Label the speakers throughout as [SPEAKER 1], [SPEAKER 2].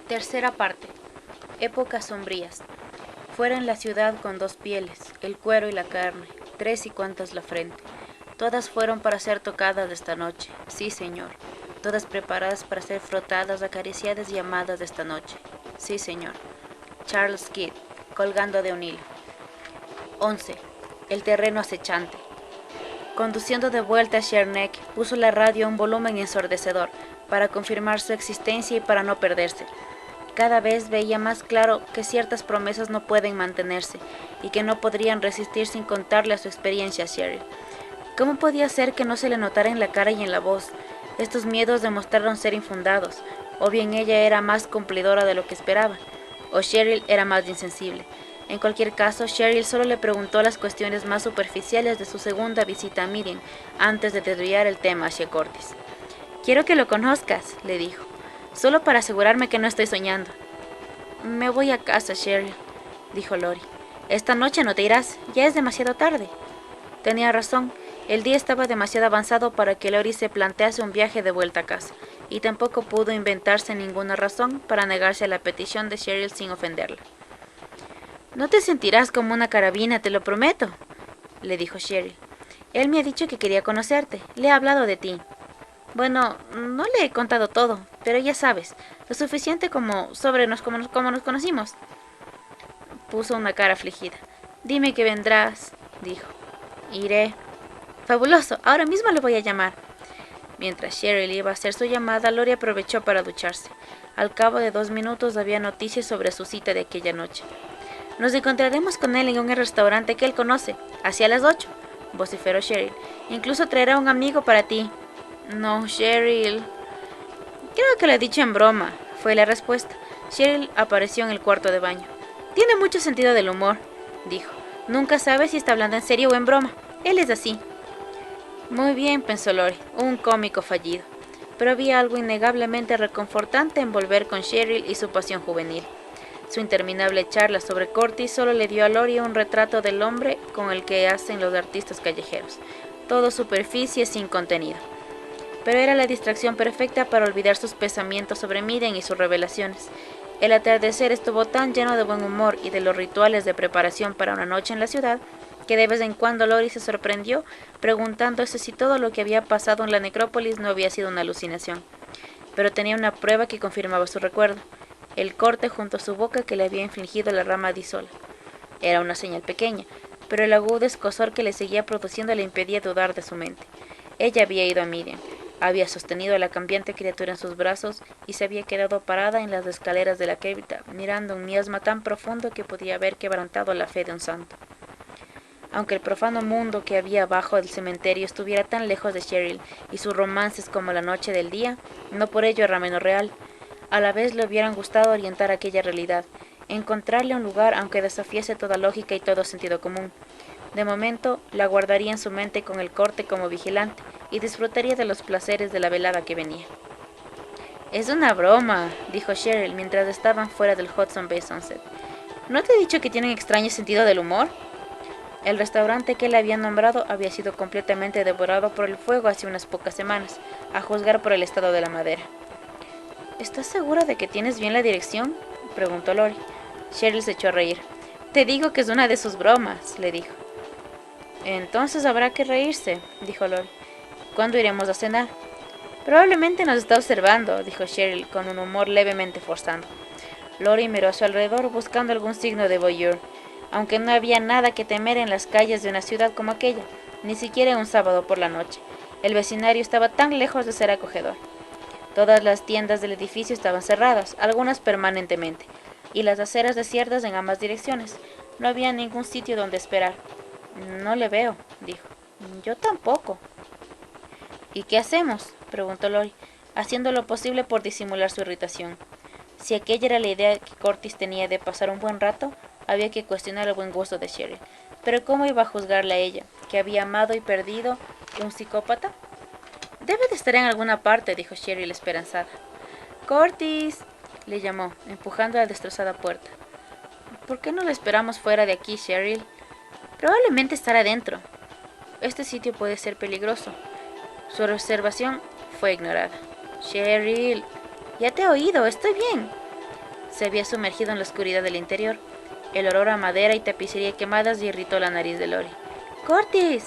[SPEAKER 1] Tercera parte. Épocas sombrías. Fuera en la ciudad con dos pieles, el cuero y la carne, 3 y cuantas la frente. Todas fueron para ser tocadas esta noche, sí señor. Todas preparadas para ser frotadas, acariciadas y amadas esta noche, sí señor. Charles Kidd, colgando de un hilo. 11. El terreno acechante. Conduciendo de vuelta a Sherneck, puso la radio a un volumen ensordecedor, para confirmar su existencia y para no perderse. Cada vez veía más claro que ciertas promesas no pueden mantenerse y que no podrían resistir sin contarle a su experiencia a Cheryl. ¿Cómo podía ser que no se le notara en la cara y en la voz? Estos miedos demostraron ser infundados, o bien ella era más cumplidora de lo que esperaba, o Cheryl era más insensible. En cualquier caso, Cheryl solo le preguntó las cuestiones más superficiales de su segunda visita a Miriam antes de desviar el tema hacia Curtis. «Quiero que lo conozcas», le dijo, «solo para asegurarme que no estoy soñando». «Me voy a casa, Cheryl», dijo Lori. «Esta noche no te irás, ya es demasiado tarde». Tenía razón, el día estaba demasiado avanzado para que Lori se plantease un viaje de vuelta a casa, y tampoco pudo inventarse ninguna razón para negarse a la petición de Cheryl sin ofenderla. «No te sentirás como una carabina, te lo prometo», le dijo Cheryl. «Él me ha dicho que quería conocerte, le he hablado de ti». «Bueno, no le he contado todo, pero ya sabes, lo suficiente como como nos conocimos». Puso una cara afligida. «Dime que vendrás», dijo. «Iré». «Fabuloso, ahora mismo le voy a llamar». Mientras Cheryl iba a hacer su llamada, Lori aprovechó para ducharse. Al cabo de 2 minutos había noticias sobre su cita de aquella noche. «Nos encontraremos con él en un restaurante que él conoce, hacia las 8», vociferó Cheryl. «Incluso traerá un amigo para ti». «No, Cheryl». «Creo que lo he dicho en broma», fue la respuesta. Cheryl apareció en el cuarto de baño. «Tiene mucho sentido del humor», dijo. «Nunca sabe si está hablando en serio o en broma. Él es así». Muy bien, pensó Lori, un cómico fallido. Pero había algo innegablemente reconfortante en volver con Cheryl y su pasión juvenil. Su interminable charla sobre Curtis solo le dio a Lori un retrato del hombre con el que hacen los artistas callejeros. Todo superficie sin contenido. Pero era la distracción perfecta para olvidar sus pensamientos sobre Miriam y sus revelaciones. El atardecer estuvo tan lleno de buen humor y de los rituales de preparación para una noche en la ciudad, que de vez en cuando Lori se sorprendió preguntándose si todo lo que había pasado en la necrópolis no había sido una alucinación. Pero tenía una prueba que confirmaba su recuerdo, el corte junto a su boca que le había infligido la rama disola. Era una señal pequeña, pero el agudo escozor que le seguía produciendo le impedía dudar de su mente. Ella había ido a Miriam, había sostenido a la cambiante criatura en sus brazos y se había quedado parada en las escaleras de la cripta, mirando un miasma tan profundo que podía haber quebrantado la fe de un santo. Aunque el profano mundo que había abajo del cementerio estuviera tan lejos de Cheryl y sus romances como la noche del día, no por ello era menos real. A la vez le hubieran gustado orientar aquella realidad, encontrarle un lugar aunque desafiase toda lógica y todo sentido común. De momento, la guardaría en su mente con el corte como vigilante y disfrutaría de los placeres de la velada que venía. «Es una broma», dijo Cheryl mientras estaban fuera del Hudson Bay Sunset. «¿No te he dicho que tiene un extraño sentido del humor?» El restaurante que él había nombrado había sido completamente devorado por el fuego hace unas pocas semanas, a juzgar por el estado de la madera. «¿Estás segura de que tienes bien la dirección?», preguntó Lori. Cheryl se echó a reír. «Te digo que es una de sus bromas», le dijo. «Entonces habrá que reírse», dijo Lori. «¿Cuándo iremos a cenar?» «Probablemente nos está observando», dijo Cheryl con un humor levemente forzado. Lori miró a su alrededor buscando algún signo de voyeur, aunque no había nada que temer en las calles de una ciudad como aquella, ni siquiera un sábado por la noche. El vecindario estaba tan lejos de ser acogedor. Todas las tiendas del edificio estaban cerradas, algunas permanentemente, y las aceras desiertas en ambas direcciones. No había ningún sitio donde esperar. «No le veo», dijo. «Yo tampoco». «¿Y qué hacemos?», preguntó Lori, haciendo lo posible por disimular su irritación. Si aquella era la idea que Curtis tenía de pasar un buen rato, había que cuestionar el buen gusto de Cheryl. Pero ¿cómo iba a juzgarla a ella, que había amado y perdido un psicópata? «Debe de estar en alguna parte», dijo Cheryl esperanzada. «Curtis», le llamó, empujando la destrozada puerta. «¿Por qué no lo esperamos fuera de aquí, Cheryl?» «Probablemente estará dentro. Este sitio puede ser peligroso». Su observación fue ignorada. «Cheryl, ya te he oído, estoy bien». Se había sumergido en la oscuridad del interior. El olor a madera y tapicería quemadas irritó la nariz de Lori. ¡Curtis!,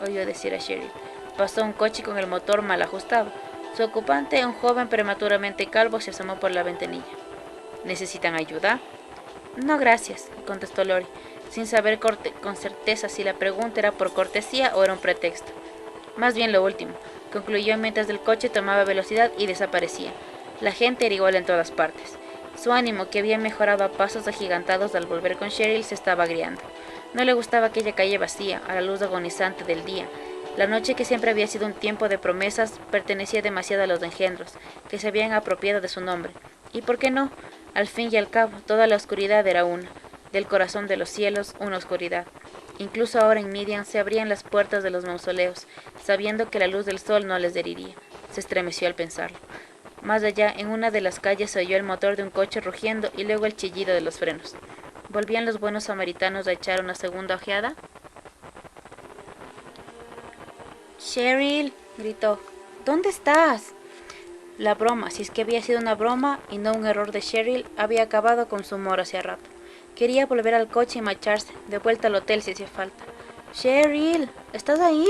[SPEAKER 1] oyó decir a Cheryl. Pasó un coche con el motor mal ajustado. Su ocupante, un joven prematuramente calvo, se asomó por la ventanilla. ¿Necesitan ayuda? No, gracias, contestó Lori, sin saber con certeza si la pregunta era por cortesía o era un pretexto. Más bien lo último, concluyó mientras el coche tomaba velocidad y desaparecía. La gente era igual en todas partes. Su ánimo, que había mejorado a pasos agigantados al volver con Cheryl, se estaba agriando. No le gustaba aquella calle vacía, a la luz agonizante del día. La noche, que siempre había sido un tiempo de promesas, pertenecía demasiado a los engendros, que se habían apropiado de su nombre. ¿Y por qué no? Al fin y al cabo, toda la oscuridad era una. Del corazón de los cielos, una oscuridad. Incluso ahora en Midian se abrían las puertas de los mausoleos, sabiendo que la luz del sol no les heriría. Se estremeció al pensarlo. Más allá, en una de las calles, se oyó el motor de un coche rugiendo y luego el chillido de los frenos. ¿Volvían los buenos samaritanos a echar una segunda ojeada? «Cheryl», gritó, «¿dónde estás?» La broma, si es que había sido una broma y no un error de Cheryl, había acabado con su humor hacía rato. Quería volver al coche y marcharse, de vuelta al hotel si hacía falta. «Cheryl, ¿estás ahí?»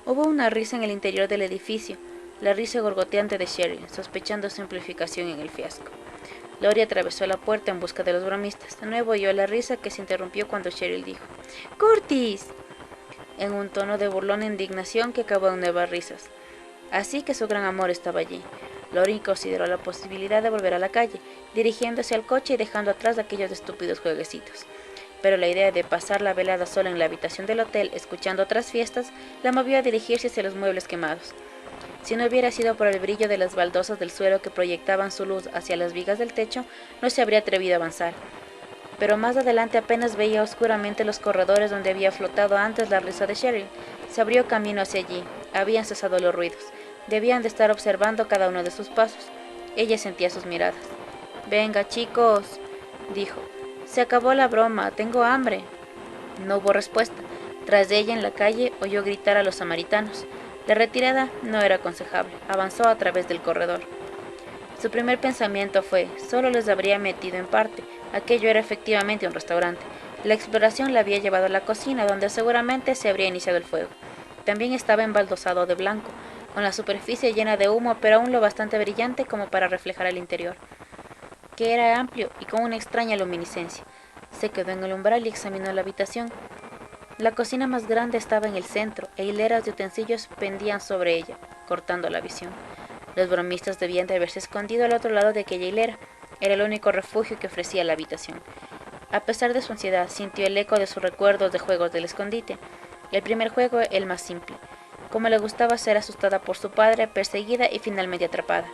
[SPEAKER 1] Hubo una risa en el interior del edificio, la risa gorgoteante de Cheryl, sospechando su implicación en el fiasco. Lori atravesó la puerta en busca de los bromistas. De nuevo oyó la risa, que se interrumpió cuando Cheryl dijo: «¡Curtis!», en un tono de burlona indignación que acabó en nuevas risas. Así que su gran amor estaba allí. Lori consideró la posibilidad de volver a la calle, dirigiéndose al coche y dejando atrás aquellos estúpidos jueguecitos. Pero la idea de pasar la velada sola en la habitación del hotel, escuchando otras fiestas, la movió a dirigirse hacia los muebles quemados. Si no hubiera sido por el brillo de las baldosas del suelo que proyectaban su luz hacia las vigas del techo, no se habría atrevido a avanzar. Pero más adelante apenas veía oscuramente los corredores donde había flotado antes la risa de Cheryl. Se abrió camino hacia allí. Habían cesado los ruidos. Debían de estar observando cada uno de sus pasos. Ella sentía sus miradas. «Venga, chicos», dijo. «Se acabó la broma. Tengo hambre». No hubo respuesta. Tras de ella, en la calle, oyó gritar a los samaritanos. La retirada no era aconsejable. Avanzó a través del corredor. Su primer pensamiento fue: solo les habría metido en parte. Aquello era efectivamente un restaurante. La exploración la había llevado a la cocina, donde seguramente se habría iniciado el fuego. También estaba embaldosado de blanco, con la superficie llena de humo, pero aún lo bastante brillante como para reflejar el interior, que era amplio y con una extraña luminiscencia. Se quedó en el umbral y examinó la habitación. La cocina más grande estaba en el centro, e hileras de utensilios pendían sobre ella, cortando la visión. Los bromistas debían de haberse escondido al otro lado de aquella hilera. Era el único refugio que ofrecía la habitación. A pesar de su ansiedad, sintió el eco de sus recuerdos de juegos del escondite. El primer juego, el más simple. Como le gustaba ser asustada por su padre, perseguida y finalmente atrapada.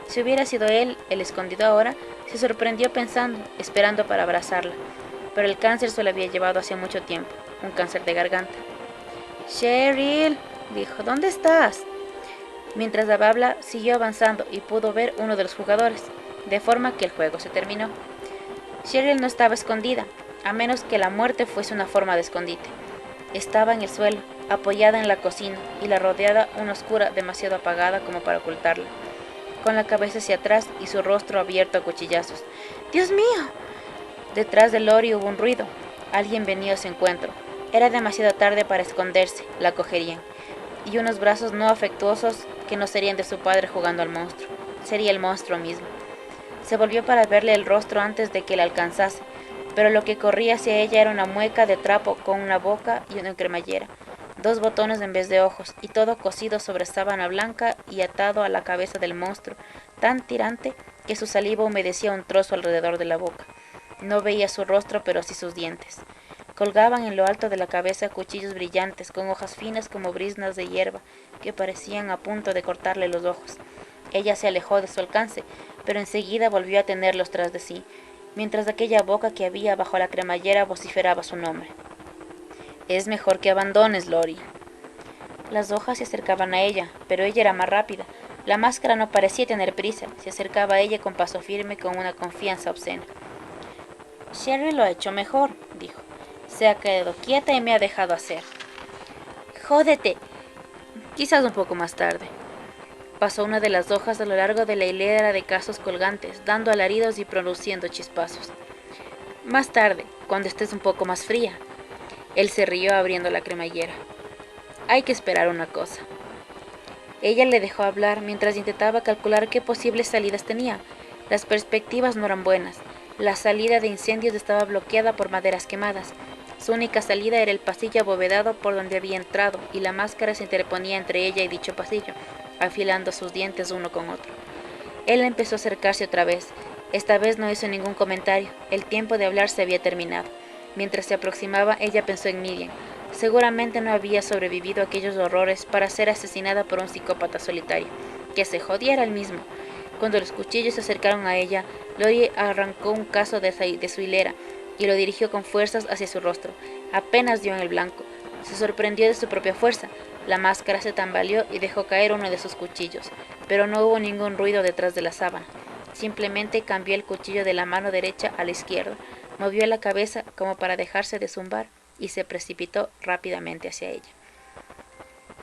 [SPEAKER 1] Si hubiera sido él el escondido ahora, se sorprendió pensando, esperando para abrazarla. Pero el cáncer se lo había llevado hacía mucho tiempo, un cáncer de garganta. «Cheryl», dijo, «¿dónde estás?». Mientras daba habla, siguió avanzando y pudo ver uno de los jugadores, de forma que el juego se terminó. Cheryl no estaba escondida, a menos que la muerte fuese una forma de escondite. Estaba en el suelo, apoyada en la cocina, y la rodeaba una oscura demasiado apagada como para ocultarla, con la cabeza hacia atrás y su rostro abierto a cuchillazos. «¡Dios mío!». Detrás de Lori hubo un ruido. Alguien venía a su encuentro. Era demasiado tarde para esconderse, la cogerían. Y unos brazos no afectuosos que no serían de su padre jugando al monstruo. Sería el monstruo mismo. Se volvió para verle el rostro antes de que la alcanzase, pero lo que corría hacia ella era una mueca de trapo con una boca y una cremallera, 2 botones en vez de ojos, y todo cosido sobre sábana blanca y atado a la cabeza del monstruo, tan tirante que su saliva humedecía un trozo alrededor de la boca. No veía su rostro, pero sí sus dientes. Colgaban en lo alto de la cabeza cuchillos brillantes, con hojas finas como briznas de hierba, que parecían a punto de cortarle los ojos. Ella se alejó de su alcance, pero enseguida volvió a tenerlos tras de sí, mientras aquella boca que había bajo la cremallera vociferaba su nombre. «Es mejor que abandones, Lori». Las hojas se acercaban a ella, pero ella era más rápida. La máscara no parecía tener prisa, se acercaba a ella con paso firme, con una confianza obscena. «Cheryl lo ha hecho mejor», dijo. «Se ha quedado quieta y me ha dejado hacer». «¡Jódete!». «Quizás un poco más tarde». Pasó una de las hojas a lo largo de la hilera de casos colgantes, dando alaridos y produciendo chispazos. Más tarde, cuando estés un poco más fría. Él se rió abriendo la cremallera. Hay que esperar una cosa. Ella le dejó hablar mientras intentaba calcular qué posibles salidas tenía. Las perspectivas no eran buenas. La salida de incendios estaba bloqueada por maderas quemadas. Su única salida era el pasillo abovedado por donde había entrado, y la máscara se interponía entre ella y dicho pasillo, afilando sus dientes uno con otro. Él empezó a acercarse otra vez. Esta vez no hizo ningún comentario. El tiempo de hablar se había terminado. Mientras se aproximaba, ella pensó en Miriam. Seguramente no había sobrevivido a aquellos horrores para ser asesinada por un psicópata solitario. Que se jodiera él mismo. Cuando los cuchillos se acercaron a ella, Lori arrancó un caso de su hilera y lo dirigió con fuerzas hacia su rostro. Apenas dio en el blanco. Se sorprendió de su propia fuerza. La máscara se tambaleó y dejó caer uno de sus cuchillos, pero no hubo ningún ruido detrás de la sábana. Simplemente cambió el cuchillo de la mano derecha a la izquierda, movió la cabeza como para dejarse de zumbar y se precipitó rápidamente hacia ella.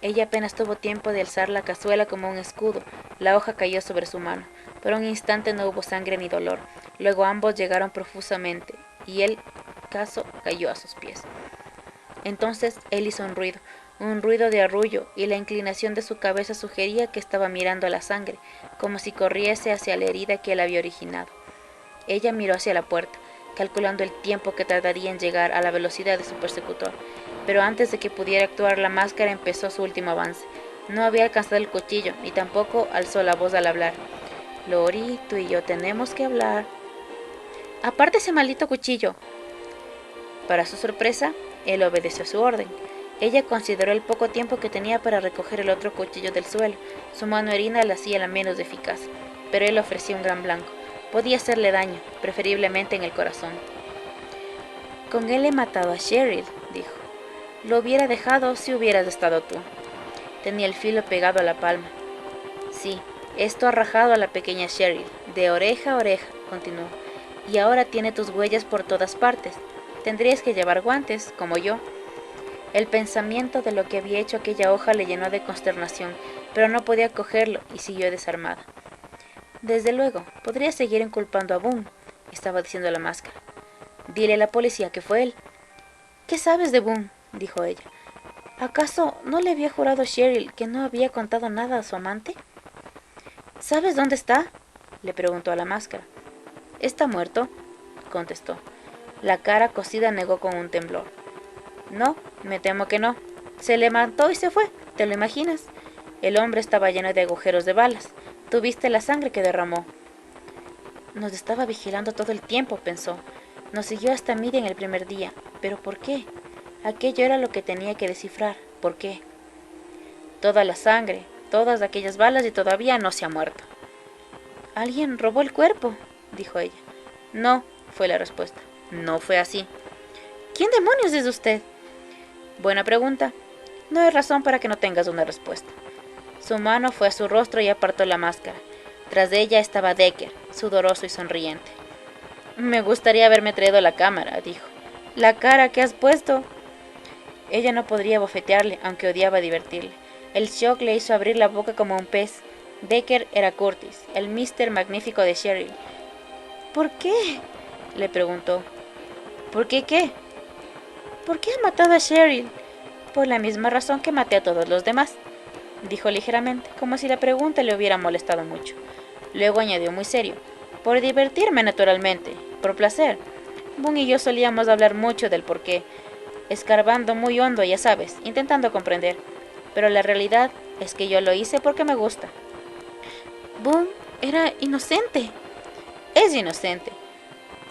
[SPEAKER 1] Ella apenas tuvo tiempo de alzar la cazuela como un escudo. La hoja cayó sobre su mano. Por un instante no hubo sangre ni dolor. Luego ambos llegaron profusamente y el caso cayó a sus pies. Entonces él hizo un ruido de arrullo, y la inclinación de su cabeza sugería que estaba mirando a la sangre, como si corriese hacia la herida que él había originado. Ella miró hacia la puerta, calculando el tiempo que tardaría en llegar a la velocidad de su persecutor, pero antes de que pudiera actuar, la máscara empezó su último avance. No había alcanzado el cuchillo, ni tampoco alzó la voz al hablar. Lori, tú y yo tenemos que hablar. Aparte ese maldito cuchillo. Para su sorpresa, él obedeció su orden. Ella consideró el poco tiempo que tenía para recoger el otro cuchillo del suelo. Su mano herida la hacía la menos eficaz, pero él ofrecía un gran blanco. Podía hacerle daño, preferiblemente en el corazón. Con él he matado a Cheryl, dijo. Lo hubiera dejado si hubieras estado tú. Tenía el filo pegado a la palma. Sí, esto ha rajado a la pequeña Cheryl, de oreja a oreja, continuó. Y ahora tiene tus huellas por todas partes. Tendrías que llevar guantes, como yo. El pensamiento de lo que había hecho aquella hoja le llenó de consternación, pero no podía cogerlo y siguió desarmada. Desde luego, podría seguir inculpando a Boone, estaba diciendo la máscara. Dile a la policía que fue él. ¿Qué sabes de Boone?, dijo ella. ¿Acaso no le había jurado Cheryl que no había contado nada a su amante? ¿Sabes dónde está?, le preguntó a la máscara. Está muerto, contestó. La cara cocida negó con un temblor. No, me temo que no. Se levantó y se fue, ¿te lo imaginas? El hombre estaba lleno de agujeros de balas. ¿Tú viste la sangre que derramó? Nos estaba vigilando todo el tiempo, pensó. Nos siguió hasta Miriam el primer día. ¿Pero por qué? Aquello era lo que tenía que descifrar. ¿Por qué? Toda la sangre, todas aquellas balas, y todavía no se ha muerto. ¿Alguien robó el cuerpo?, dijo ella. No, fue la respuesta. No fue así. ¿Quién demonios es usted? Buena pregunta. No hay razón para que no tengas una respuesta. Su mano fue a su rostro y apartó la máscara. Tras de ella estaba Decker, sudoroso y sonriente. Me gustaría haberme traído la cámara, dijo. La cara que has puesto. Ella no podría bofetearle, aunque odiaba divertirle. El shock le hizo abrir la boca como un pez. Decker era Curtis, el Mr. Magnífico de Cheryl. ¿Por qué?, le preguntó. ¿Por qué qué? ¿Por qué has matado a Cheryl? Por la misma razón que maté a todos los demás, dijo ligeramente, como si la pregunta le hubiera molestado mucho. Luego añadió muy serio. Por divertirme, naturalmente, por placer. Boone y yo solíamos hablar mucho del por qué, escarbando muy hondo, ya sabes, intentando comprender. Pero la realidad es que yo lo hice porque me gusta. Boone era inocente. Es inocente.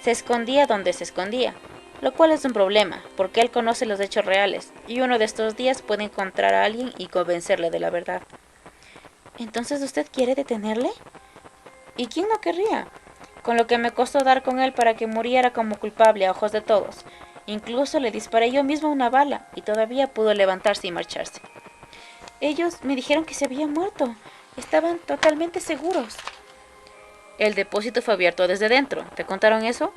[SPEAKER 1] Se escondía donde se escondía, lo cual es un problema, porque él conoce los hechos reales, y uno de estos días puede encontrar a alguien y convencerle de la verdad. ¿Entonces usted quiere detenerle? ¿Y quién no querría? Con lo que me costó dar con él para que muriera como culpable a ojos de todos. Incluso le disparé yo mismo una bala, y todavía pudo levantarse y marcharse. Ellos me dijeron que se había muerto. Estaban totalmente seguros. El depósito fue abierto desde dentro. ¿Te contaron eso?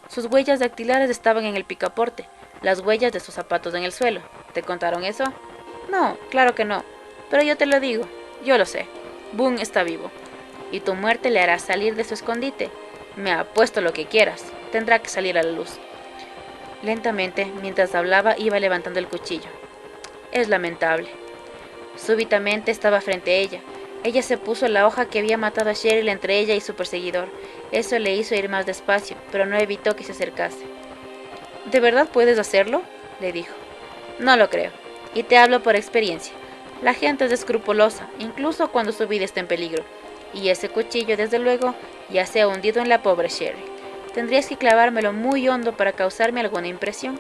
[SPEAKER 1] Sus huellas dactilares estaban en el picaporte, las huellas de sus zapatos en el suelo. ¿Te contaron eso? No, claro que no. Pero yo te lo digo. Yo lo sé. Boone está vivo, y tu muerte le hará salir de su escondite. Me apuesto lo que quieras, tendrá que salir a la luz. Lentamente, mientras hablaba, iba levantando el cuchillo. Es lamentable. Súbitamente estaba frente a ella. Ella se puso la hoja que había matado a Cheryl entre ella y su perseguidor. Eso le hizo ir más despacio, pero no evitó que se acercase. ¿De verdad puedes hacerlo?, le dijo. No lo creo, y te hablo por experiencia. La gente es escrupulosa, incluso cuando su vida está en peligro. Y ese cuchillo, desde luego, ya se ha hundido en la pobre Cheryl. Tendrías que clavármelo muy hondo para causarme alguna impresión.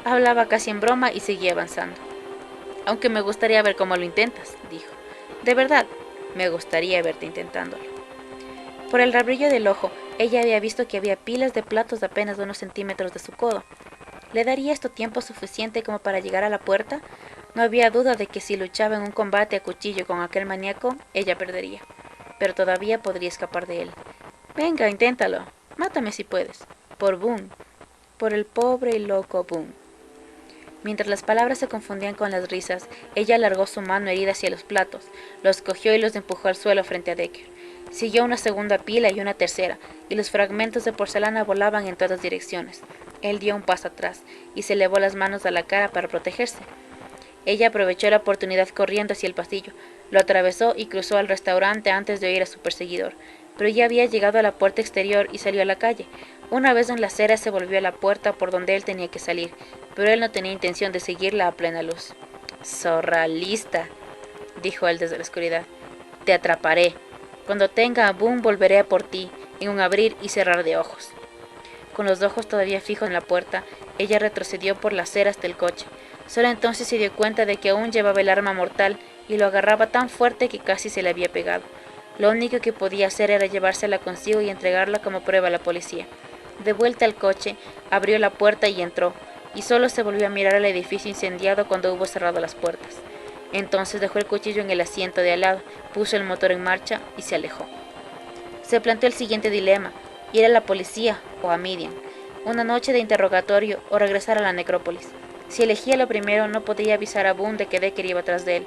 [SPEAKER 1] Hablaba casi en broma y seguía avanzando. Aunque me gustaría ver cómo lo intentas, dijo. De verdad, me gustaría verte intentándolo. Por el rabillo del ojo, ella había visto que había pilas de platos apenas de unos centímetros de su codo. ¿Le daría esto tiempo suficiente como para llegar a la puerta? No había duda de que si luchaba en un combate a cuchillo con aquel maníaco, ella perdería. Pero todavía podría escapar de él. Venga, inténtalo. Mátame si puedes. Por Boone. Por el pobre y loco Boone. Mientras las palabras se confundían con las risas, ella alargó su mano herida hacia los platos, los cogió y los empujó al suelo frente a Decker. Siguió una segunda pila y una tercera, y los fragmentos de porcelana volaban en todas direcciones. Él dio un paso atrás y se elevó las manos a la cara para protegerse. Ella aprovechó la oportunidad corriendo hacia el pasillo, lo atravesó y cruzó al restaurante antes de oír a su perseguidor, pero ya había llegado a la puerta exterior y salió a la calle. Una vez en la acera se volvió a la puerta por donde él tenía que salir, pero él no tenía intención de seguirla a plena luz. «Zorra lista», dijo él desde la oscuridad. «Te atraparé. Cuando tenga a Boone volveré a por ti, en un abrir y cerrar de ojos». Con los ojos todavía fijos en la puerta, ella retrocedió por la acera hasta el coche. Solo entonces se dio cuenta de que aún llevaba el arma mortal y lo agarraba tan fuerte que casi se le había pegado. Lo único que podía hacer era llevársela consigo y entregarla como prueba a la policía. De vuelta al coche, abrió la puerta y entró, y solo se volvió a mirar al edificio incendiado cuando hubo cerrado las puertas. Entonces dejó el cuchillo en el asiento de al lado, puso el motor en marcha y se alejó. Se planteó el siguiente dilema: ir a la policía o a Midian, una noche de interrogatorio o regresar a la necrópolis. Si elegía lo primero, no podía avisar a Boone de que Decker iba tras de él.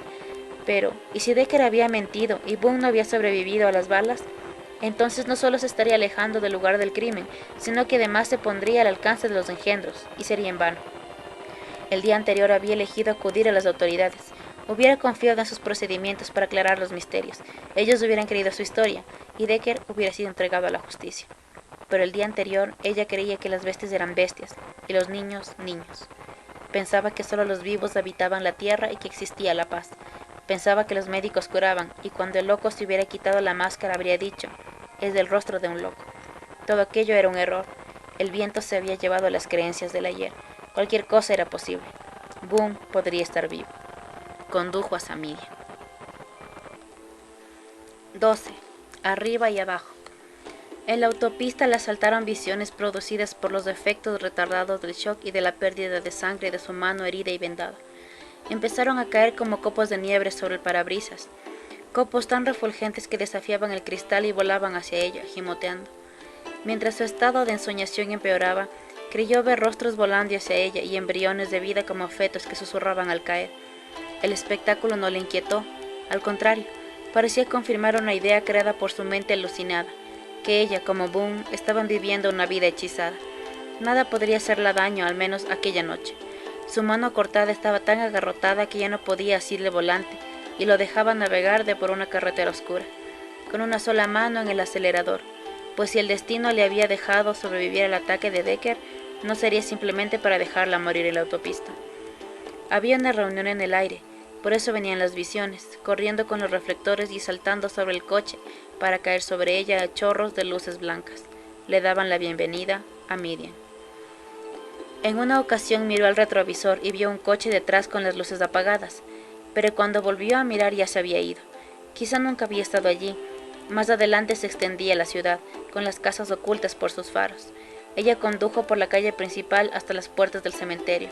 [SPEAKER 1] Pero, ¿y si Decker había mentido y Boone no había sobrevivido a las balas? Entonces no solo se estaría alejando del lugar del crimen, sino que además se pondría al alcance de los engendros, y sería en vano. El día anterior había elegido acudir a las autoridades. Hubiera confiado en sus procedimientos para aclarar los misterios. Ellos hubieran creído su historia, y Decker hubiera sido entregado a la justicia. Pero el día anterior ella creía que las bestias eran bestias, y los niños, niños. Pensaba que solo los vivos habitaban la tierra y que existía la paz. Pensaba que los médicos curaban, y cuando el loco se hubiera quitado la máscara habría dicho: «Es del rostro de un loco». Todo aquello era un error. El viento se había llevado las creencias del ayer. Cualquier cosa era posible. Boone podría estar vivo. Condujo a Samidia. 12. Arriba y abajo. En la autopista le asaltaron visiones producidas por los efectos retardados del shock y de la pérdida de sangre de su mano herida y vendada. Empezaron a caer como copos de nieve sobre el parabrisas, copos tan refulgentes que desafiaban el cristal y volaban hacia ella, gimoteando. Mientras su estado de ensoñación empeoraba, creyó ver rostros volando hacia ella y embriones de vida como fetos que susurraban al caer. El espectáculo no le inquietó, al contrario, parecía confirmar una idea creada por su mente alucinada, que ella, como Boone, estaban viviendo una vida hechizada. Nada podría hacerle daño, al menos aquella noche. Su mano cortada estaba tan agarrotada que ya no podía asirle volante, y lo dejaba navegar de por una carretera oscura, con una sola mano en el acelerador, pues si el destino le había dejado sobrevivir al ataque de Decker, no sería simplemente para dejarla morir en la autopista. Había una reunión en el aire, por eso venían las visiones, corriendo con los reflectores y saltando sobre el coche para caer sobre ella a chorros de luces blancas. Le daban la bienvenida a Midian. En una ocasión miró al retrovisor y vio un coche detrás con las luces apagadas, pero cuando volvió a mirar ya se había ido. Quizá nunca había estado allí. Más adelante se extendía la ciudad, con las casas ocultas por sus faros. Ella condujo por la calle principal hasta las puertas del cementerio.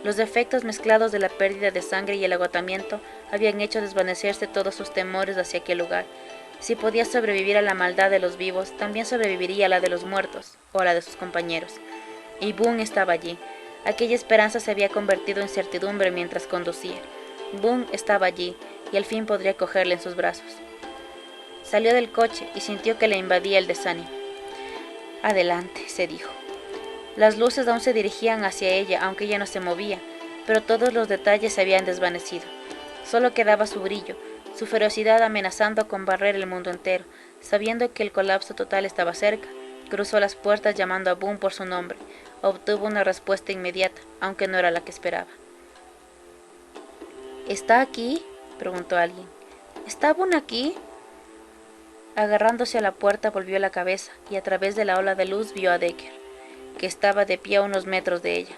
[SPEAKER 1] Los efectos mezclados de la pérdida de sangre y el agotamiento habían hecho desvanecerse todos sus temores hacia aquel lugar. Si podía sobrevivir a la maldad de los vivos, también sobreviviría a la de los muertos, o a la de sus compañeros. Y Boone estaba allí. Aquella esperanza se había convertido en certidumbre mientras conducía. Boone estaba allí, y al fin podría cogerle en sus brazos. Salió del coche y sintió que le invadía el desánimo. Adelante, se dijo. Las luces aún se dirigían hacia ella, aunque ella no se movía, pero todos los detalles se habían desvanecido. Solo quedaba su brillo, su ferocidad amenazando con barrer el mundo entero. Sabiendo que el colapso total estaba cerca, cruzó las puertas llamando a Boone por su nombre. Obtuvo una respuesta inmediata, aunque no era la que esperaba. ¿Está aquí?, preguntó alguien. ¿Está Boone aquí? Agarrándose a la puerta volvió la cabeza y a través de la ola de luz vio a Decker, que estaba de pie a unos metros de ella.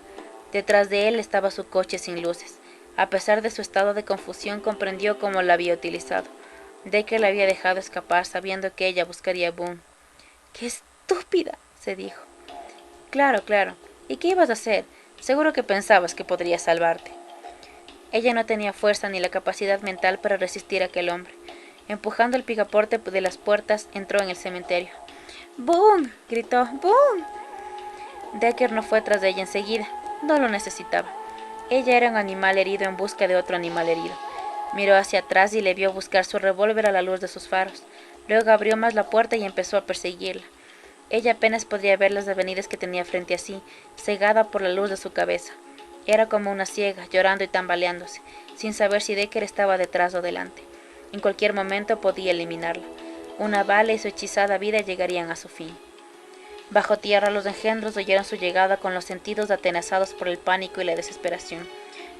[SPEAKER 1] Detrás de él estaba su coche sin luces. A pesar de su estado de confusión, comprendió cómo la había utilizado. Decker la había dejado escapar sabiendo que ella buscaría a Boone. ¡Qué estúpida!, se dijo. Claro, claro. ¿Y qué ibas a hacer? Seguro que pensabas que podría salvarte. Ella no tenía fuerza ni la capacidad mental para resistir a aquel hombre. Empujando el picaporte de las puertas, entró en el cementerio. ¡Boone!, gritó. ¡Boone! Decker no fue tras de ella enseguida. No lo necesitaba. Ella era un animal herido en busca de otro animal herido. Miró hacia atrás y le vio buscar su revólver a la luz de sus faros. Luego abrió más la puerta y empezó a perseguirla. Ella apenas podía ver las avenidas que tenía frente a sí, cegada por la luz de su cabeza. Era como una ciega, llorando y tambaleándose, sin saber si Decker estaba detrás o delante. En cualquier momento podía eliminarla. Una bala y su hechizada vida llegarían a su fin. Bajo tierra los engendros oyeron su llegada con los sentidos atenazados por el pánico y la desesperación.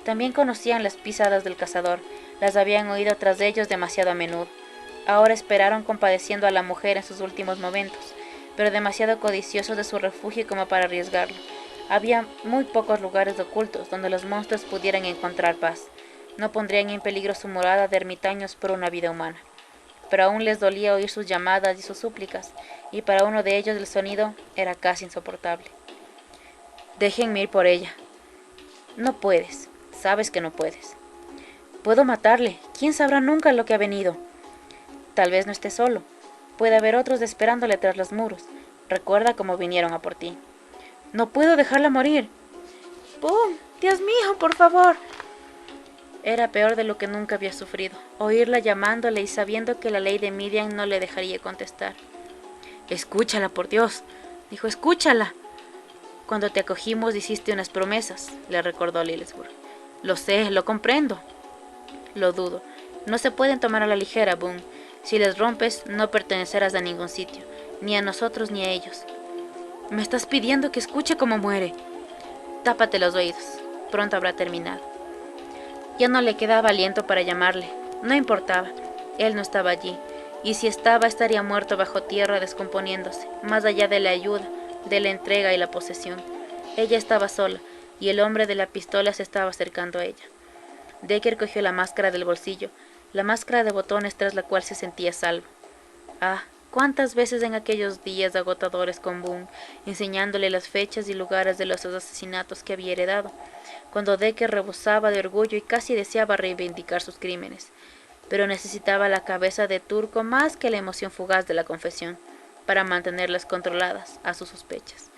[SPEAKER 1] También conocían las pisadas del cazador, las habían oído tras de ellos demasiado a menudo. Ahora esperaron compadeciendo a la mujer en sus últimos momentos, pero demasiado codiciosos de su refugio como para arriesgarlo. Había muy pocos lugares ocultos donde los monstruos pudieran encontrar paz. No pondrían en peligro su morada de ermitaños por una vida humana. Pero aún les dolía oír sus llamadas y sus súplicas, y para uno de ellos el sonido era casi insoportable. Déjenme ir por ella. No puedes, sabes que no puedes. Puedo matarle, ¿quién sabrá nunca lo que ha venido? Tal vez no esté solo, puede haber otros esperándole tras los muros. Recuerda cómo vinieron a por ti. No puedo dejarla morir. ¡Boone! ¡Dios mío, por favor! Era peor de lo que nunca había sufrido, oírla llamándole y sabiendo que la ley de Miriam no le dejaría contestar. Escúchala, por Dios, dijo, escúchala. Cuando te acogimos hiciste unas promesas, le recordó Lilesburg. Lo sé, lo comprendo. Lo dudo. No se pueden tomar a la ligera, Boone. Si les rompes, no pertenecerás a ningún sitio, ni a nosotros ni a ellos. Me estás pidiendo que escuche cómo muere. Tápate los oídos, pronto habrá terminado. Ya no le quedaba aliento para llamarle. No importaba, él no estaba allí, y si estaba estaría muerto bajo tierra descomponiéndose, más allá de la ayuda, de la entrega y la posesión. Ella estaba sola, y el hombre de la pistola se estaba acercando a ella. Decker cogió la máscara del bolsillo, la máscara de botones tras la cual se sentía salvo. Ah, cuántas veces en aquellos días agotadores con Boone, enseñándole las fechas y lugares de los asesinatos que había heredado, cuando Decker rebosaba de orgullo y casi deseaba reivindicar sus crímenes, pero necesitaba la cabeza de Turco más que la emoción fugaz de la confesión, para mantenerlas controladas a sus sospechas.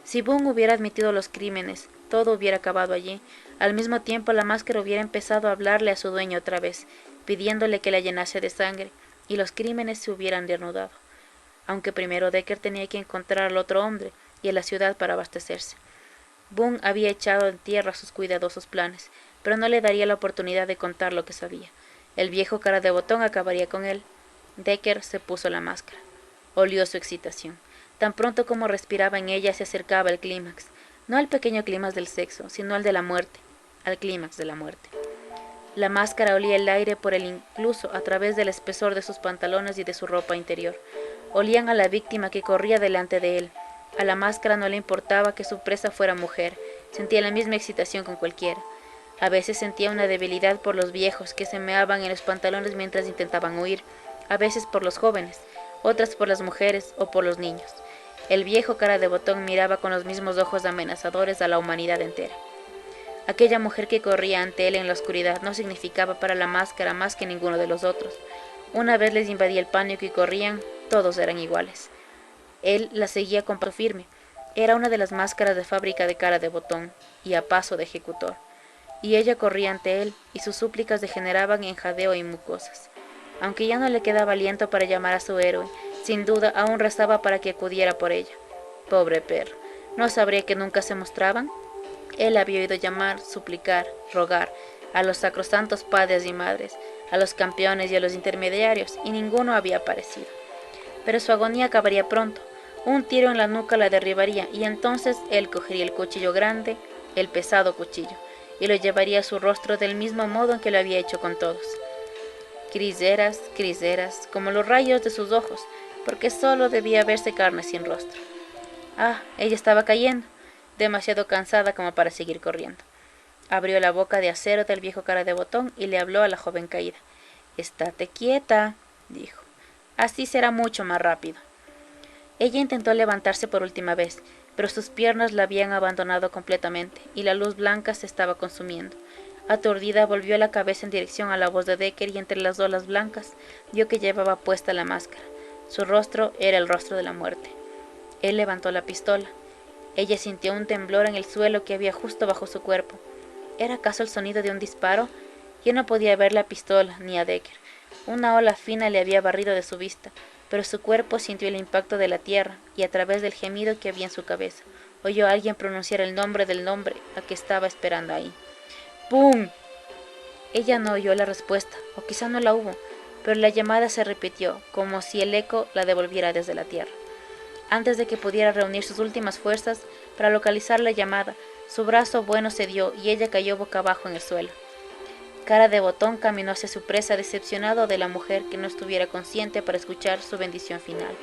[SPEAKER 1] Si Boone hubiera admitido los crímenes, todo hubiera acabado allí. Al mismo tiempo la máscara hubiera empezado a hablarle a su dueño otra vez, pidiéndole que la llenase de sangre, y los crímenes se hubieran reanudado. Aunque primero Decker tenía que encontrar al otro hombre y a la ciudad para abastecerse. Boone había echado en tierra sus cuidadosos planes, pero no le daría la oportunidad de contar lo que sabía. El viejo cara de botón acabaría con él. Decker se puso la máscara. Olió su excitación. Tan pronto como respiraba en ella se acercaba el clímax, no al pequeño clímax del sexo, sino al de la muerte, al clímax de la muerte. La máscara olía el aire por él incluso a través del espesor de sus pantalones y de su ropa interior. Olían a la víctima que corría delante de él. A la máscara no le importaba que su presa fuera mujer, sentía la misma excitación con cualquiera. A veces sentía una debilidad por los viejos que se meaban en los pantalones mientras intentaban huir, a veces por los jóvenes, otras por las mujeres o por los niños. El viejo cara de botón miraba con los mismos ojos amenazadores a la humanidad entera. Aquella mujer que corría ante él en la oscuridad no significaba para la máscara más que ninguno de los otros. Una vez les invadía el pánico y corrían, todos eran iguales. Él la seguía con paso firme. Era una de las máscaras de fábrica de cara de botón y a paso de ejecutor. Y ella corría ante él, y sus súplicas degeneraban en jadeo y mucosas. Aunque ya no le quedaba aliento para llamar a su héroe, sin duda aún rezaba para que acudiera por ella. Pobre perro, ¿no sabría que nunca se mostraban? Él había oído llamar, suplicar, rogar a los sacrosantos padres y madres, a los campeones y a los intermediarios, y ninguno había aparecido. Pero su agonía acabaría pronto. Un tiro en la nuca la derribaría, y entonces él cogería el cuchillo grande, el pesado cuchillo, y lo llevaría a su rostro del mismo modo en que lo había hecho con todos. Criseras, criseras, como los rayos de sus ojos, porque solo debía verse carne sin rostro. Ah, ella estaba cayendo, demasiado cansada como para seguir corriendo. Abrió la boca de acero del viejo cara de botón y le habló a la joven caída. «Estate quieta», dijo. «Así será mucho más rápido». Ella intentó levantarse por última vez, pero sus piernas la habían abandonado completamente y la luz blanca se estaba consumiendo. Aturdida, volvió la cabeza en dirección a la voz de Decker y entre las olas blancas vio que llevaba puesta la máscara. Su rostro era el rostro de la muerte. Él levantó la pistola. Ella sintió un temblor en el suelo que había justo bajo su cuerpo. ¿Era acaso el sonido de un disparo? Ya no podía ver la pistola ni a Decker. Una ola fina le había barrido de su vista, pero su cuerpo sintió el impacto de la tierra y a través del gemido que había en su cabeza, oyó a alguien pronunciar el nombre del nombre a que estaba esperando ahí. ¡Pum! Ella no oyó la respuesta, o quizá no la hubo, pero la llamada se repitió, como si el eco la devolviera desde la tierra. Antes de que pudiera reunir sus últimas fuerzas para localizar la llamada, su brazo bueno cedió y ella cayó boca abajo en el suelo. Cara de botón caminó hacia su presa decepcionado de la mujer que no estuviera consciente para escuchar su bendición final.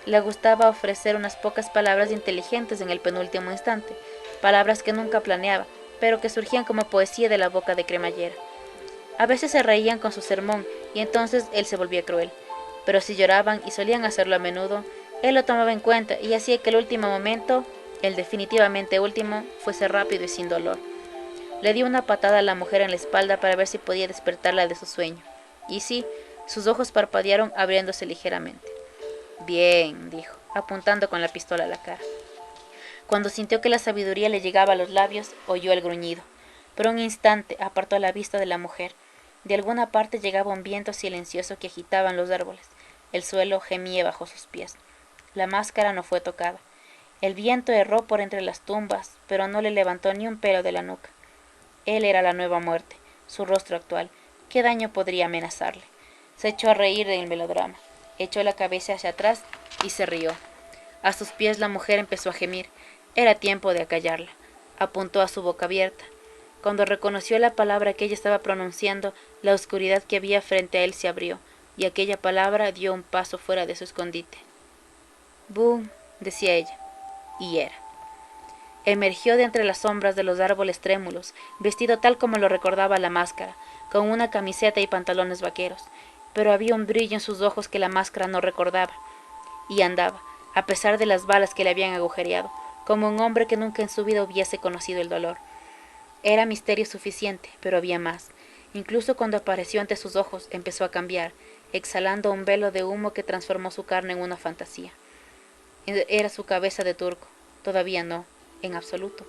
[SPEAKER 1] Le gustaba ofrecer unas pocas palabras inteligentes en el penúltimo instante, palabras que nunca planeaba, pero que surgían como poesía de la boca de cremallera. A veces se reían con su sermón y entonces él se volvía cruel, pero si lloraban, y solían hacerlo a menudo, él lo tomaba en cuenta y hacía que el último momento, el definitivamente último, fuese rápido y sin dolor. Le dio una patada a la mujer en la espalda para ver si podía despertarla de su sueño. Y sí, sus ojos parpadearon abriéndose ligeramente. «Bien», dijo, apuntando con la pistola a la cara. Cuando sintió que la sabiduría le llegaba a los labios, oyó el gruñido. Por un instante apartó la vista de la mujer. De alguna parte llegaba un viento silencioso que agitaba los árboles. El suelo gemía bajo sus pies. La máscara no fue tocada. El viento erró por entre las tumbas, pero no le levantó ni un pelo de la nuca. Él era la nueva muerte, su rostro actual. ¿Qué daño podría amenazarle? Se echó a reír del melodrama. Echó la cabeza hacia atrás y se rió. A sus pies la mujer empezó a gemir. Era tiempo de acallarla. Apuntó a su boca abierta. Cuando reconoció la palabra que ella estaba pronunciando, la oscuridad que había frente a él se abrió, y aquella palabra dio un paso fuera de su escondite. «Boom», decía ella, y era. Emergió de entre las sombras de los árboles trémulos, vestido tal como lo recordaba la máscara, con una camiseta y pantalones vaqueros, pero había un brillo en sus ojos que la máscara no recordaba, y andaba, a pesar de las balas que le habían agujereado, como un hombre que nunca en su vida hubiese conocido el dolor. Era misterio suficiente, pero había más. Incluso cuando apareció ante sus ojos, empezó a cambiar, exhalando un velo de humo que transformó su carne en una fantasía. Era su cabeza de turco, todavía no, en absoluto.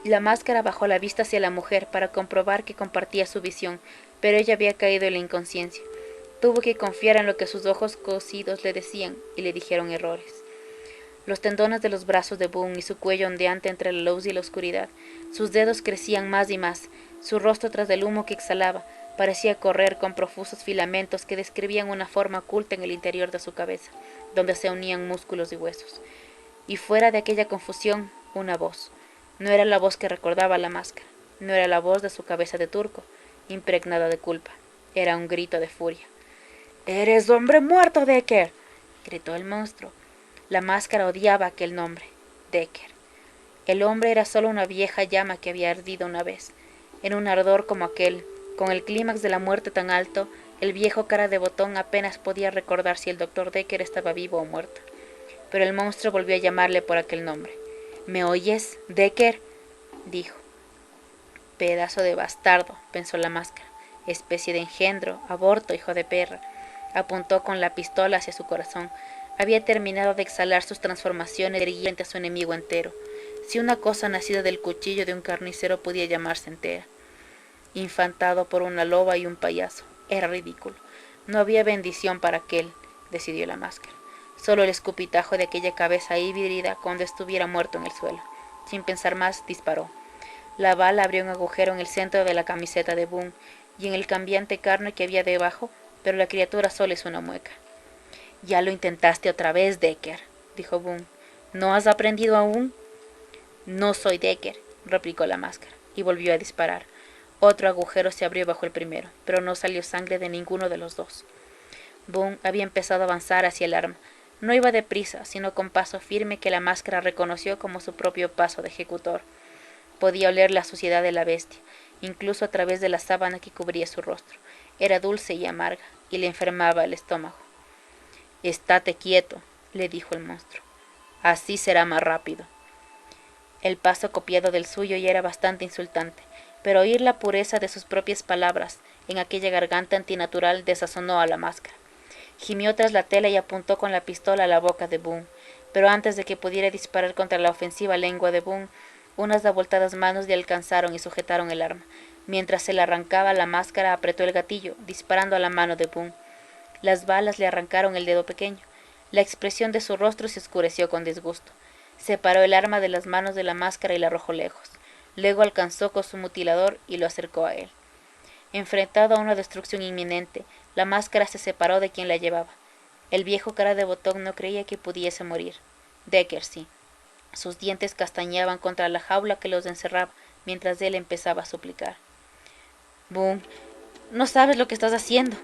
[SPEAKER 1] La máscara bajó la vista hacia la mujer para comprobar que compartía su visión, pero ella había caído en la inconsciencia. Tuvo que confiar en lo que sus ojos cosidos le decían, y le dijeron errores. Los tendones de los brazos de Boone y su cuello ondeante entre la luz y la oscuridad. Sus dedos crecían más y más. Su rostro, tras del humo que exhalaba, parecía correr con profusos filamentos que describían una forma oculta en el interior de su cabeza, donde se unían músculos y huesos. Y fuera de aquella confusión, una voz. No era la voz que recordaba la máscara. No era la voz de su cabeza de turco, impregnada de culpa. Era un grito de furia. «¡Eres hombre muerto, Decker!», gritó el monstruo. La máscara odiaba aquel nombre, Decker. El hombre era solo una vieja llama que había ardido una vez. En un ardor como aquel, con el clímax de la muerte tan alto, el viejo cara de botón apenas podía recordar si el doctor Decker estaba vivo o muerto. Pero el monstruo volvió a llamarle por aquel nombre. «¿Me oyes, Decker?», dijo. «Pedazo de bastardo», pensó la máscara. «Especie de engendro, aborto, hijo de perra». Apuntó con la pistola hacia su corazón. Había terminado de exhalar sus transformaciones frente a su enemigo entero. Si una cosa nacida del cuchillo de un carnicero podía llamarse entera. Infantado por una loba y un payaso. Era ridículo. No había bendición para aquel, decidió la máscara. Solo el escupitajo de aquella cabeza híbrida cuando estuviera muerto en el suelo. Sin pensar más, disparó. La bala abrió un agujero en el centro de la camiseta de Boone y en el cambiante carne que había debajo, pero la criatura solo hizo una mueca. «Ya lo intentaste otra vez, Decker», dijo Boone. «¿No has aprendido aún?» «No soy Decker», replicó la máscara, y volvió a disparar. Otro agujero se abrió bajo el primero, pero no salió sangre de ninguno de los dos. Boone había empezado a avanzar hacia el arma. No iba deprisa, sino con paso firme que la máscara reconoció como su propio paso de ejecutor. Podía oler la suciedad de la bestia, incluso a través de la sábana que cubría su rostro. Era dulce y amarga, y le enfermaba el estómago. «Estate quieto», le dijo el monstruo. «Así será más rápido». El paso copiado del suyo ya era bastante insultante, pero oír la pureza de sus propias palabras en aquella garganta antinatural desazonó a la máscara. Gimió tras la tela y apuntó con la pistola a la boca de Boone, pero antes de que pudiera disparar contra la ofensiva lengua de Boone, unas abultadas manos le alcanzaron y sujetaron el arma. Mientras se la arrancaba, la máscara apretó el gatillo, disparando a la mano de Boone. Las balas le arrancaron el dedo pequeño. La expresión de su rostro se oscureció con disgusto. Separó el arma de las manos de la máscara y la arrojó lejos. Luego alcanzó con su mutilador y lo acercó a él. Enfrentado a una destrucción inminente, la máscara se separó de quien la llevaba. El viejo cara de botón no creía que pudiese morir. Decker sí. Sus dientes castañaban contra la jaula que los encerraba, mientras él empezaba a suplicar. «Boone, no sabes lo que estás haciendo».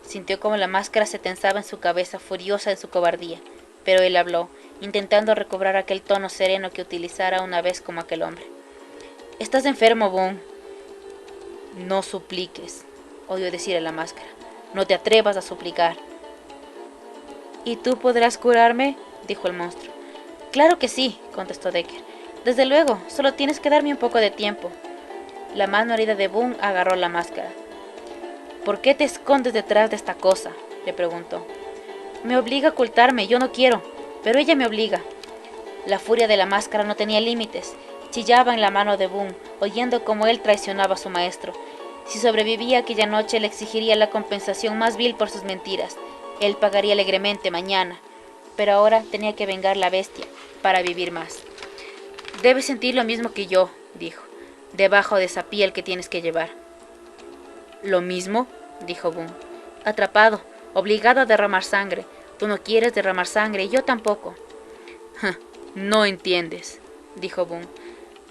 [SPEAKER 1] Sintió como la máscara se tensaba en su cabeza, furiosa en su cobardía, pero él habló, intentando recobrar aquel tono sereno que utilizara una vez como aquel hombre. «Estás enfermo, Boone». «No supliques», oyó decir a la máscara. «No te atrevas a suplicar». «¿Y tú podrás curarme?», dijo el monstruo. «Claro que sí», contestó Decker. «Desde luego, solo tienes que darme un poco de tiempo». La mano herida de Boone agarró la máscara. «¿Por qué te escondes detrás de esta cosa?», le preguntó. «Me obliga a ocultarme, yo no quiero, pero ella me obliga». La furia de la máscara no tenía límites. Chillaba en la mano de Boone, oyendo cómo él traicionaba a su maestro. Si sobrevivía aquella noche, le exigiría la compensación más vil por sus mentiras. Él pagaría alegremente mañana, pero ahora tenía que vengar la bestia para vivir más. «Debes sentir lo mismo que yo», dijo, «debajo de esa piel que tienes que llevar». «¿Lo mismo?», dijo Boone. «Atrapado, obligado a derramar sangre. Tú no quieres derramar sangre y yo tampoco». «No entiendes», dijo Boone.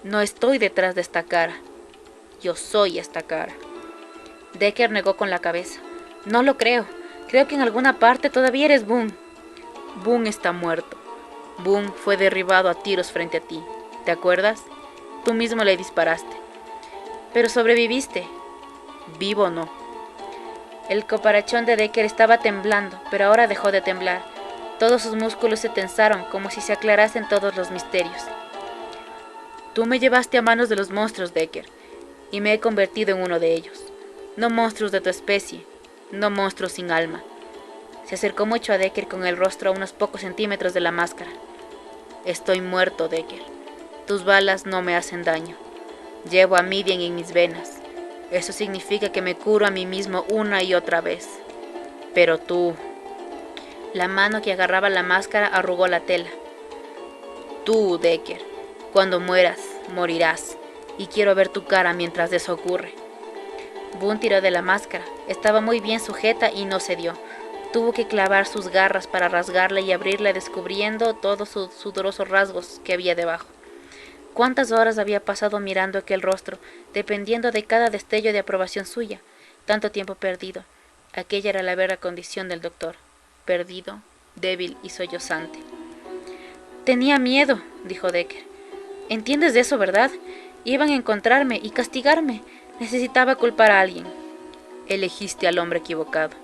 [SPEAKER 1] «No estoy detrás de esta cara. Yo soy esta cara». Decker negó con la cabeza. «No lo creo. Creo que en alguna parte todavía eres Boone». «Boone está muerto. Boone fue derribado a tiros frente a ti. ¿Te acuerdas? Tú mismo le disparaste. Pero sobreviviste. ¿Vivo o no?». El coparachón de Decker estaba temblando, pero ahora dejó de temblar. Todos sus músculos se tensaron como si se aclarasen todos los misterios. «Tú me llevaste a manos de los monstruos, Decker, y me he convertido en uno de ellos. No monstruos de tu especie, no monstruos sin alma». Se acercó mucho a Decker con el rostro a unos pocos centímetros de la máscara. «Estoy muerto, Decker. Tus balas no me hacen daño. Llevo a Midian en mis venas. Eso significa que me curo a mí mismo una y otra vez. Pero tú...». La mano que agarraba la máscara arrugó la tela. «Tú, Decker, cuando mueras, morirás, y quiero ver tu cara mientras eso ocurre». Boone tiró de la máscara. Estaba muy bien sujeta y no cedió. Tuvo que clavar sus garras para rasgarla y abrirla, descubriendo todos sus sudorosos rasgos que había debajo. ¿Cuántas horas había pasado mirando aquel rostro, dependiendo de cada destello de aprobación suya? Tanto tiempo perdido. Aquella era la vera condición del doctor. Perdido, débil y sollozante. «Tenía miedo», dijo Decker. «Entiendes de eso, ¿verdad? Iban a encontrarme y castigarme. Necesitaba culpar a alguien». «Elegiste al hombre equivocado».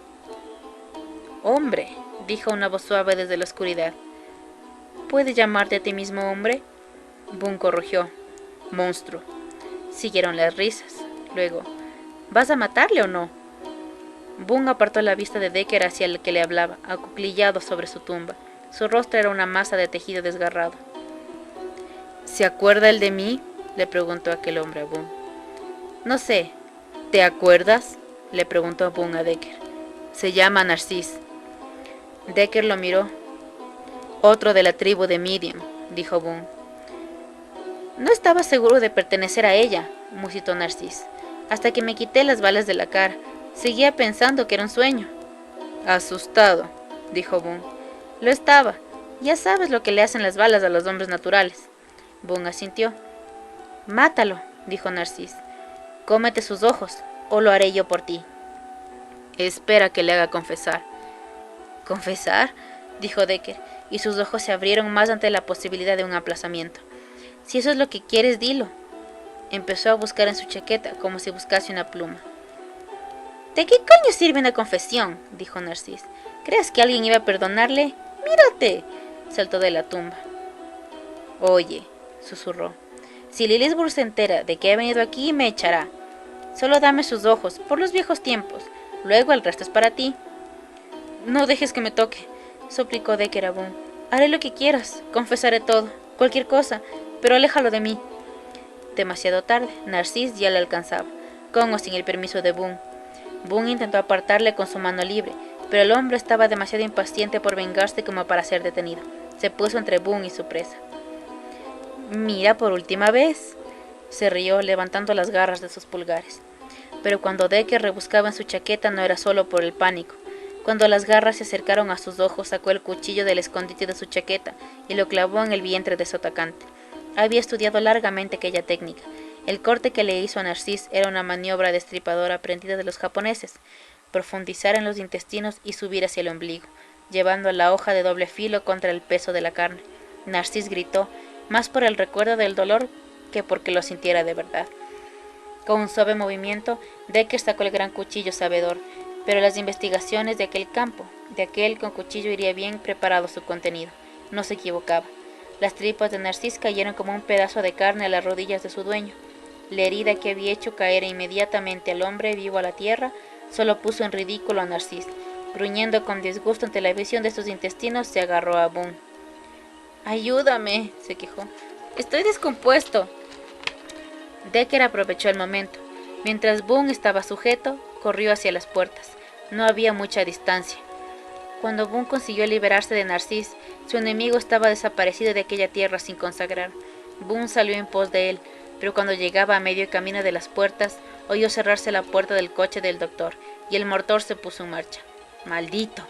[SPEAKER 1] «Hombre», dijo una voz suave desde la oscuridad. «¿Puedes llamarte a ti mismo hombre?». Boone corrigió. «Monstruo». Siguieron las risas. Luego, «¿Vas a matarle o no?». Boone apartó la vista de Decker hacia el que le hablaba, acuclillado sobre su tumba. Su rostro era una masa de tejido desgarrado. «¿Se acuerda él de mí?», le preguntó aquel hombre a Boone. «No sé. ¿Te acuerdas?», le preguntó Boone a Decker. Se llama Narcís. Decker lo miró. Otro de la tribu de Midian, dijo Boone. No estaba seguro de pertenecer a ella, musitó Narcís. Hasta que me quité las balas de la cara, seguía pensando que era un sueño. Asustado, dijo Boone. Lo estaba. Ya sabes lo que le hacen las balas a los hombres naturales. Boone asintió. Mátalo, dijo Narcís. Cómete sus ojos, o lo haré yo por ti. Espera que le haga confesar. ¿Confesar? Dijo Decker, y sus ojos se abrieron más ante la posibilidad de un aplazamiento. Si eso es lo que quieres, dilo. Empezó a buscar en su chaqueta, como si buscase una pluma. ¿De qué coño sirve una confesión? Dijo Narcís. ¿Crees que alguien iba a perdonarle? ¡Mírate! Saltó de la tumba. Oye, susurró. Si Lilithburg se entera de que he venido aquí, me echará. Solo dame sus ojos, por los viejos tiempos. Luego el resto es para ti. No dejes que me toque, suplicó Decker a Boone. Haré lo que quieras, confesaré todo, cualquier cosa, pero aléjalo de mí. Demasiado tarde, Narcís ya le alcanzaba, con o sin el permiso de Boone. Boone intentó apartarle con su mano libre, pero el hombre estaba demasiado impaciente por vengarse como para ser detenido. Se puso entre Boone y su presa. Mira por última vez, se rió levantando las garras de sus pulgares. Pero cuando Decker rebuscaba en su chaqueta no era solo por el pánico. Cuando las garras se acercaron a sus ojos, sacó el cuchillo del escondite de su chaqueta y lo clavó en el vientre de su atacante. Había estudiado largamente aquella técnica. El corte que le hizo a Narcís era una maniobra destripadora aprendida de los japoneses: profundizar en los intestinos y subir hacia el ombligo, llevando la hoja de doble filo contra el peso de la carne. Narcís gritó, más por el recuerdo del dolor que porque lo sintiera de verdad. Con un suave movimiento, Decker sacó el gran cuchillo sabedor, pero las investigaciones de aquel campo, de aquel con cuchillo iría bien preparado su contenido. No se equivocaba. Las tripas de Narcís cayeron como un pedazo de carne a las rodillas de su dueño. La herida que había hecho caer inmediatamente al hombre vivo a la tierra solo puso en ridículo a Narcís. Gruñendo con disgusto ante la visión de sus intestinos, se agarró a Boone. «Ayúdame», se quejó. «Estoy descompuesto». Decker aprovechó el momento. Mientras Boone estaba sujeto, corrió hacia las puertas. No había mucha distancia. Cuando Boone consiguió liberarse de Narcís, su enemigo estaba desaparecido de aquella tierra sin consagrar. Boone salió en pos de él, pero cuando llegaba a medio camino de las puertas, oyó cerrarse la puerta del coche del doctor, y el motor se puso en marcha. ¡Maldito!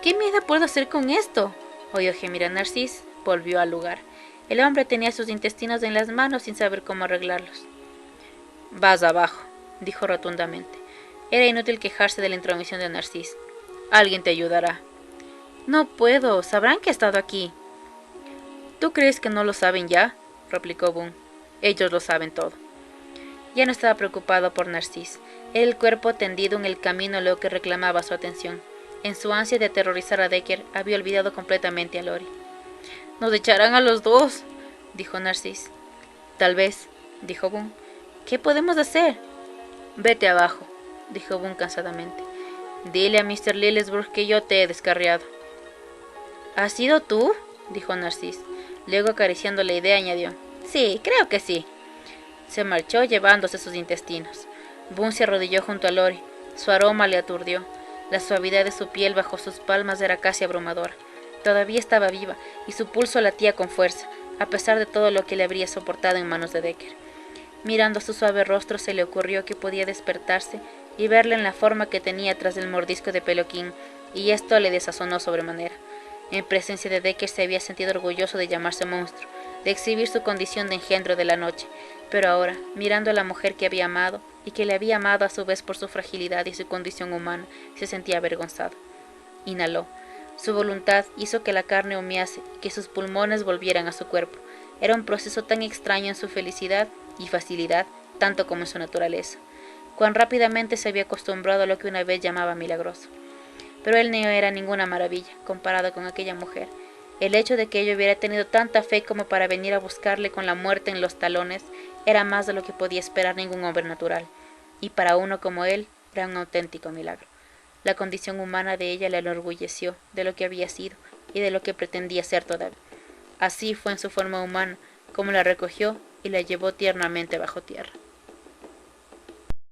[SPEAKER 1] ¿Qué mierda puedo hacer con esto?, oyó gemir a Narcís. Volvió al lugar. El hombre tenía sus intestinos en las manos sin saber cómo arreglarlos. «Vas abajo», dijo rotundamente. Era inútil quejarse de la intromisión de Narcís. «Alguien te ayudará». «No puedo, sabrán que he estado aquí». «¿Tú crees que no lo saben ya?», replicó Boone. «Ellos lo saben todo». Ya no estaba preocupado por Narcís. Era el cuerpo tendido en el camino lo que reclamaba su atención. En su ansia de aterrorizar a Decker, había olvidado completamente a Lori. «Nos echarán a los dos», dijo Narcís. «Tal vez», dijo Boone. «¿Qué podemos hacer?» «Vete abajo», dijo Boone cansadamente. «Dile a Mr. Lilithburg que yo te he descarriado». «¿Has sido tú?», dijo Narcís. Luego, acariciando la idea, añadió: «Sí, creo que sí». Se marchó llevándose sus intestinos. Boone se arrodilló junto a Lori. Su aroma le aturdió. La suavidad de su piel bajo sus palmas era casi abrumadora. Todavía estaba viva, y su pulso latía con fuerza, a pesar de todo lo que le habría soportado en manos de Decker. Mirando su suave rostro, se le ocurrió que podía despertarse y verla en la forma que tenía tras el mordisco de Peloquín, y esto le desazonó sobremanera. En presencia de Decker se había sentido orgulloso de llamarse monstruo, de exhibir su condición de engendro de la noche, pero ahora, mirando a la mujer que había amado, y que le había amado a su vez por su fragilidad y su condición humana, se sentía avergonzado. Inhaló. Su voluntad hizo que la carne humease y que sus pulmones volvieran a su cuerpo. Era un proceso tan extraño en su felicidad y facilidad, tanto como en su naturaleza. Cuán rápidamente se había acostumbrado a lo que una vez llamaba milagroso. Pero él no era ninguna maravilla, comparado con aquella mujer. El hecho de que ella hubiera tenido tanta fe como para venir a buscarle con la muerte en los talones era más de lo que podía esperar ningún hombre natural, y para uno como él era un auténtico milagro. La condición humana de ella le enorgulleció de lo que había sido y de lo que pretendía ser todavía. Así fue en su forma humana como la recogió y la llevó tiernamente bajo tierra.